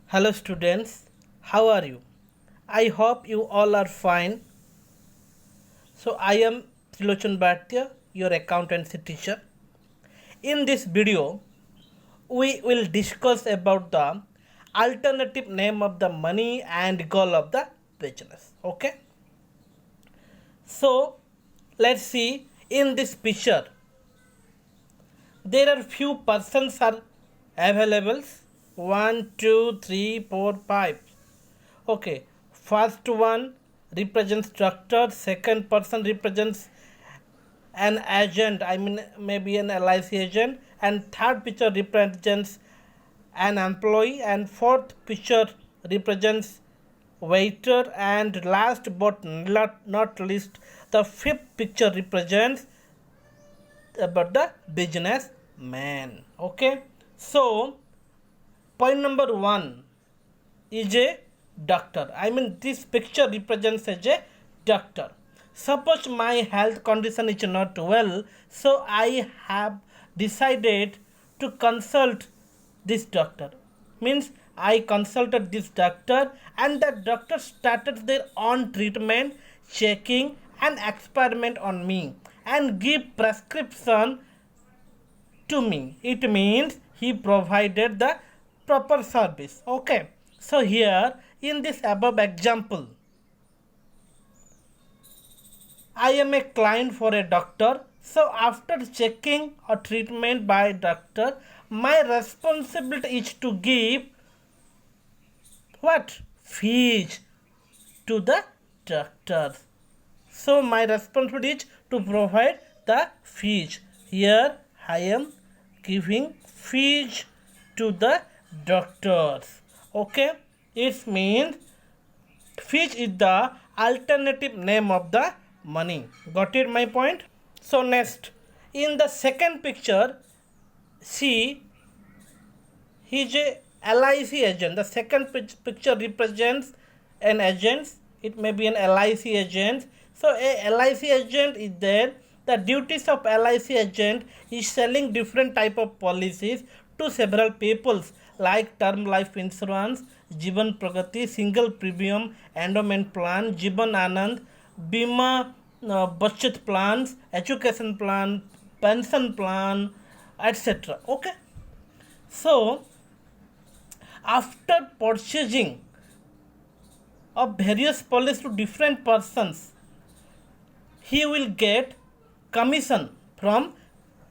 Hello students, how are you? I hope you all are fine. So I am Trilochan Bhatia, your accountancy teacher. In this video, we will discuss about the alternative name of the money and goal of the business. Okay? So let's see in this picture. There are few persons are available. One, two, three, four, five. Okay, first one represents structure, second person represents an agent, I mean maybe an LIC agent, and third picture represents an employee, and fourth picture represents waiter, and last but not least, the fifth picture represents about the businessman. Okay, so point number one is a doctor. I mean, this picture represents as a doctor. Suppose my health condition is not well, so I have decided to consult this doctor. Means I consulted this doctor, and the doctor started their own treatment, checking and experiment on me, and give prescription to me. It means he provided the proper service. Okay, so here in this above example, I am a client for a doctor. So after checking a treatment by doctor, my responsibility is to give what fees to the doctors. So my responsibility is to provide the fees. Here I am giving fees to the doctors. Okay, it means fees is the alternative name of the money. Got it my point? So next, in the second picture, see, he's a LIC agent. The second picture represents an agent. It may be an LIC agent. So a LIC agent is there. The duties of LIC agent is selling different type of policies to several peoples like term life insurance, Jiban Pragati, single premium, endowment plan, Jiban Anand, Bima Bachat plans, education plan, pension plan, etc. Okay. So after purchasing of various policies to different persons, he will get commission from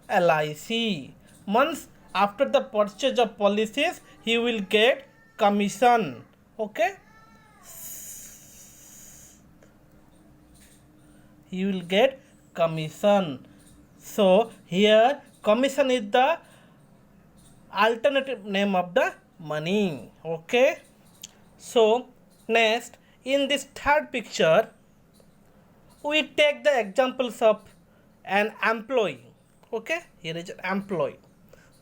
LIC. Once after the purchase of policies, he will get commission. Okay, he will get commission. So here commission is the alternative name of the money. Okay, so next in this third picture, we take the examples of an employee. Okay, here is an employee.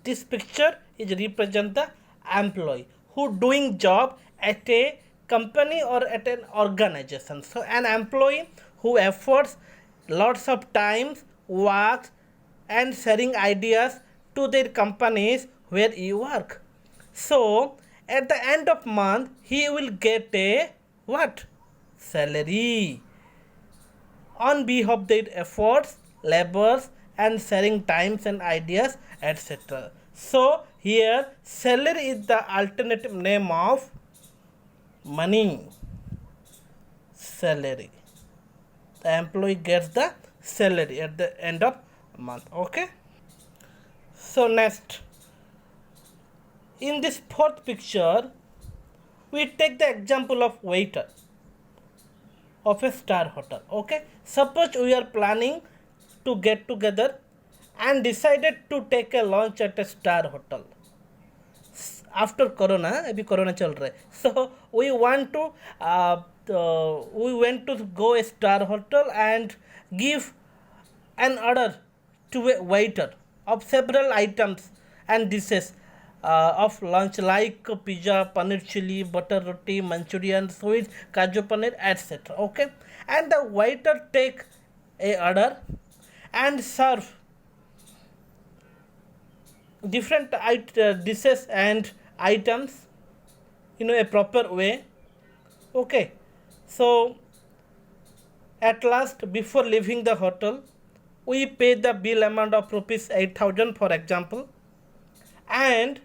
This picture is represent the employee who doing job at a company or at an organization. So an employee who efforts lots of times, works and sharing ideas to their companies where he work. So at the end of month he will get a what? Salary on behalf of their efforts, labors, and sharing times and ideas, etc. So here salary is the alternative name of money. Salary. The employee gets the salary at the end of month. Okay. So next, in this fourth picture, we take the example of waiter of a star hotel. Okay, suppose we are planning to get together and decided to take a lunch at a star hotel after corona. अभी corona चल रहा है, so we went to go a star hotel and give an order to a waiter of several items and dishes of lunch like pizza, paneer chili, butter roti, Manchurian, sweets, kaju paneer, etc. Okay, and the waiter take a order and serve different dishes and items a proper way. Okay, so at last, before leaving the hotel, we pay the bill amount of rupees 8,000, for example, and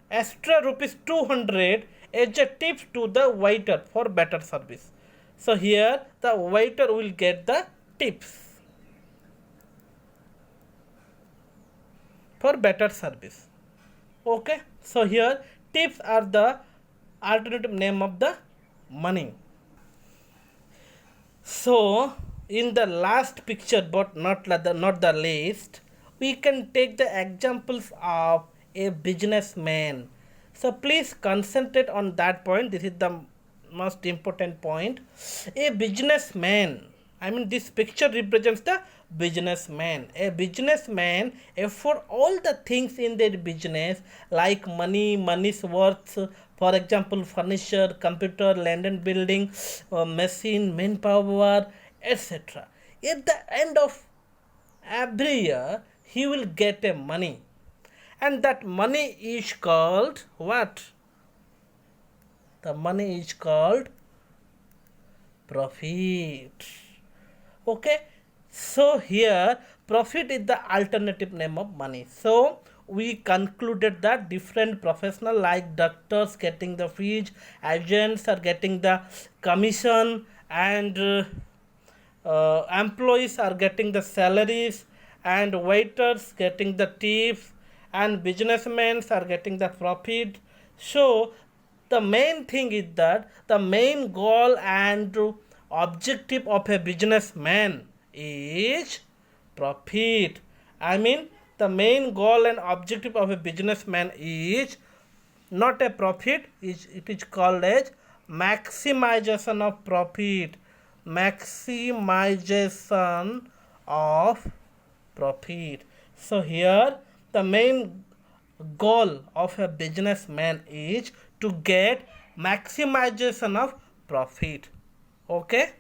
extra rupees 200 as a tip to the waiter for better service. So here the waiter will get the tips for better service. Okay, so here tips are the alternative name of the money. So in the last picture, but not the least, we can take the examples of a businessman. So please concentrate on that point. This is the most important point. A businessman, I mean, this picture represents the businessman. A businessman afford all the things in their business like money, money's worth, for example, furniture, computer, land and building, machine, manpower, etc. At the end of every year, he will get a money, and that money is called what? The money is called profit. Okay, so here profit is the alternative name of money. So we concluded that different professional like doctors getting the fees, agents are getting the commission, and employees are getting the salaries, and waiters getting the tips, and businessmen are getting the profit. So the main thing is that the main goal and objective of a businessman is profit. I mean, the main goal and objective of a businessman is not a profit, it is called as maximization of profit. Maximization of profit. So here the main goal of a businessman is to get maximization of profit. Okay.